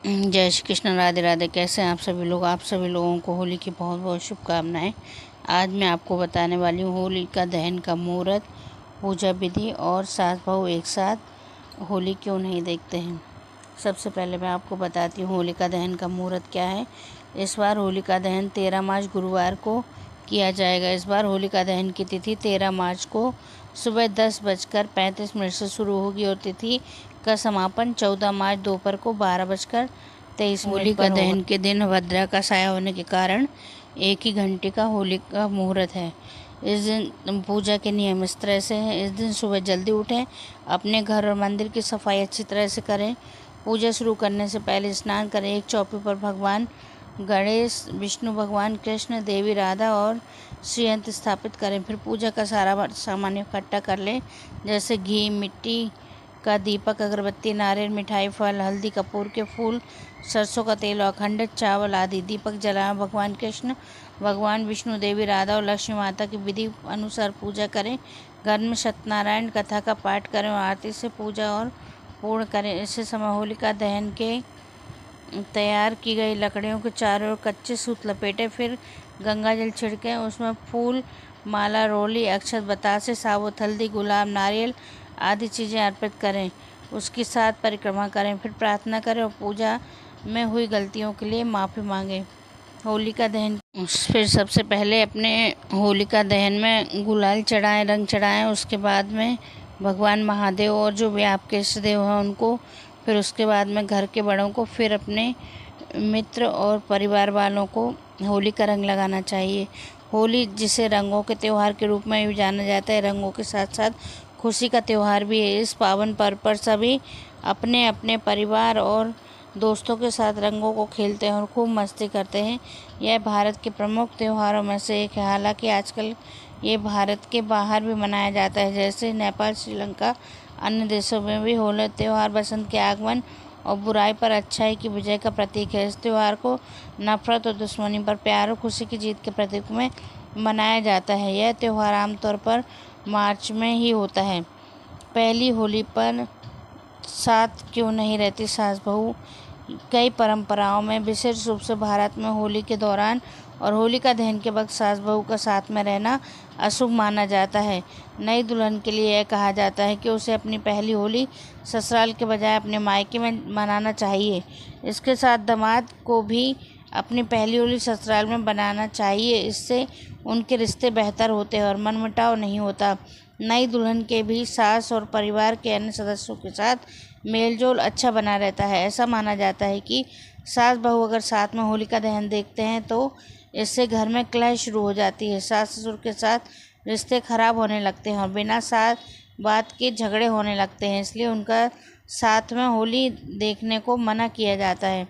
जय श्री कृष्ण, राधे राधे। कैसे हैं आप सभी लोग? आप सभी लोगों को होली की बहुत बहुत शुभकामनाएं। आज मैं आपको बताने वाली हूँ होलिका दहन का मुहूर्त, पूजा विधि और सास बहू एक साथ होली क्यों नहीं देखते हैं। सबसे पहले मैं आपको बताती हूँ होलिका दहन का मुहूर्त क्या है। इस बार होलिका दहन 13 मार्च गुरुवार को किया जाएगा। इस बार होलिका दहन की तिथि 13 मार्च को सुबह 10:35 से शुरू होगी और तिथि का समापन 14 मार्च दोपहर को 12:23 होलिका दहन के दिन भद्रा का साया होने के कारण एक ही घंटे का होली का मुहूर्त है। इस दिन पूजा के नियम इस तरह से हैं। इस दिन सुबह जल्दी उठें, अपने घर और मंदिर की सफाई अच्छी तरह से करें। पूजा शुरू करने से पहले स्नान करें। एक चौकी पर भगवान गणेश, विष्णु भगवान, कृष्ण, देवी राधा और श्रीयंत्र स्थापित करें। फिर पूजा का सारा सामान इकट्ठा कर लें, जैसे घी, मिट्टी का दीपक, अगरबत्ती, नारियल, मिठाई, फल, हल्दी, कपूर के फूल, सरसों का तेल, अखंड चावल आदि। दीपक जलाएं। भगवान कृष्ण, भगवान विष्णु, देवी राधा और लक्ष्मी माता की विधि अनुसार पूजा करें। घर में सत्यनारायण कथा का पाठ करें और आरती से पूजा और पूर्ण करें। इसी समय होलिका दहन के तैयार की गई लकड़ियों के चारों ओर कच्चे सूत लपेटें। फिर गंगा जल छिड़कें, उसमें फूल माला, रोली, अक्षत, बतासे, साबुत हल्दी, गुलाब, नारियल आदि चीज़ें अर्पित करें। उसके साथ परिक्रमा करें, फिर प्रार्थना करें और पूजा में हुई गलतियों के लिए माफ़ी मांगें। होलिका दहन फिर सबसे पहले अपने होलिका दहन में गुलाल चढ़ाएं, रंग चढ़ाएं। उसके बाद में भगवान महादेव और जो भी आपके इष्ट देव हैं उनको, फिर उसके बाद में घर के बड़ों को, फिर अपने मित्र और परिवार वालों को होली का रंग लगाना चाहिए। होली जिसे रंगों के त्यौहार के रूप में भी जाना जाता है, रंगों के साथ साथ खुशी का त्यौहार भी है। इस पावन पर्व पर सभी अपने अपने परिवार और दोस्तों के साथ रंगों को खेलते हैं और खूब मस्ती करते हैं। यह भारत के प्रमुख त्योहारों में से एक है। हालांकि आजकल ये भारत के बाहर भी मनाया जाता है, जैसे नेपाल, श्रीलंका, अन्य देशों में भी होली त्यौहार बसंत के आगमन और बुराई पर अच्छाई की विजय का प्रतीक है। इस त्यौहार को नफरत और दुश्मनी पर प्यार और खुशी की जीत के प्रतीक में मनाया जाता है। यह त्यौहार आमतौर पर मार्च में ही होता है। पहली होली पर साथ क्यों नहीं रहती सास बहू? कई परंपराओं में, विशेष रूप से भारत में, होली के दौरान और होलिका दहन के वक्त सास बहू का साथ में रहना अशुभ माना जाता है। नई दुल्हन के लिए यह कहा जाता है कि उसे अपनी पहली होली ससुराल के बजाय अपने मायके में मनाना चाहिए। इसके साथ दामाद को भी अपनी पहली होली ससुराल में बनाना चाहिए। इससे उनके रिश्ते बेहतर होते हैं और मनमुटाव नहीं होता। नई दुल्हन के भी सास और परिवार के अन्य सदस्यों के साथ मेलजोल अच्छा बना रहता है। ऐसा माना जाता है कि सास बहू अगर साथ में होलिका दहन देखते हैं तो इससे घर में कलह शुरू हो जाती है, सास ससुर के साथ रिश्ते खराब होने लगते हैं और बिना साथ बात के झगड़े होने लगते हैं। इसलिए उनका साथ में होली देखने को मना किया जाता है।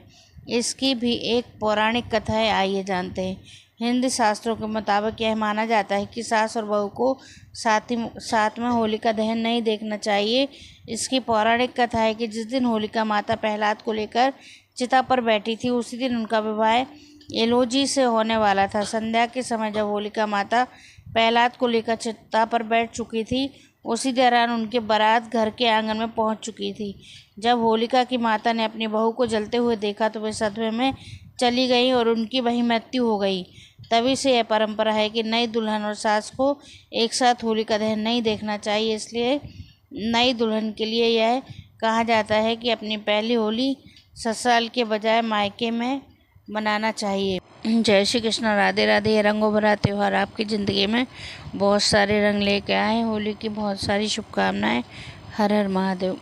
इसकी भी एक पौराणिक कथा है, आइए जानते हैं। हिंदी शास्त्रों के मुताबिक यह माना जाता है कि सास और बहू को साथ में होलिका दहन नहीं देखना चाहिए। इसकी पौराणिक कथा है कि जिस दिन होलिका माता प्रहलाद को लेकर चिता पर बैठी थी, उसी दिन उनका विवाह एलोजी से होने वाला था। संध्या के समय जब होलिका माता प्रहलाद को लेकर चिता पर बैठ चुकी थी, उसी दौरान उनकी बारात घर के आंगन में पहुंच चुकी थी। जब होलिका की माता ने अपनी बहू को जलते हुए देखा तो वे सदमे में चली गई और उनकी वहीं मृत्यु हो गई। तभी से यह परंपरा है कि नई दुल्हन और सास को एक साथ होलिका दहन नहीं देखना चाहिए। इसलिए नई दुल्हन के लिए यह कहा जाता है कि अपनी पहली होली ससुराल के बजाय मायके में मनाना चाहिए। जय श्री कृष्ण, राधे राधे। ये रंगों भरा त्यौहार आपकी ज़िंदगी में बहुत सारे रंग लेके आए। होली की बहुत सारी शुभकामनाएं। हर हर महादेव।